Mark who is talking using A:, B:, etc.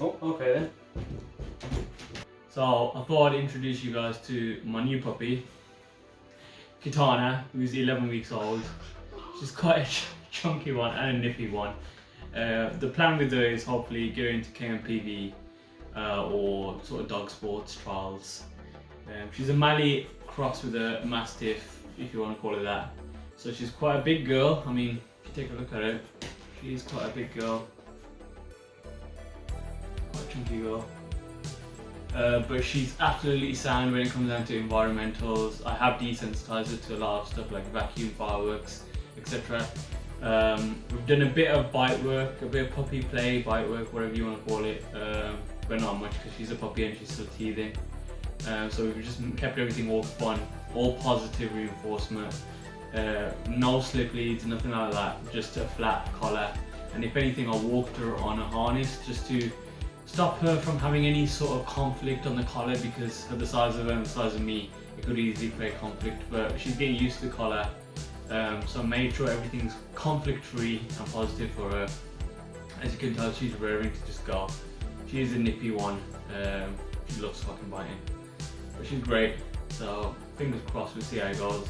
A: Oh, okay then. So I thought I'd introduce you guys to my new puppy, Kitana, who's 11 weeks old. She's quite a chunky one and a nippy one. The plan with her is hopefully get her into KNPV or sort of dog sports trials. She's a Mali cross with a Mastiff, if you want to call it that. So she's quite a big girl. I mean, if you take a look at her, she is quite a big girl. Quite a chunky girl. But she's absolutely sound when it comes down to environmentals. I have desensitized her to a lot of stuff like vacuum, fireworks, etc. We've done a bit of bite work, a bit of puppy play, bite work, whatever you want to call it, but not much because she's a puppy and she's still teething. So we've just kept everything all fun, all positive reinforcement, no slip leads, nothing like that, just a flat collar. And if anything, I walked her on a harness just to stop her from having any sort of conflict on the collar, because of the size of her and the size of me, it could easily create conflict. But she's getting used to the collar, so I made sure everything's conflict free and positive for her. As you can tell, she's raring to just go. She is a nippy one. She loves fucking biting, but she's great. So fingers crossed, we'll see how it goes.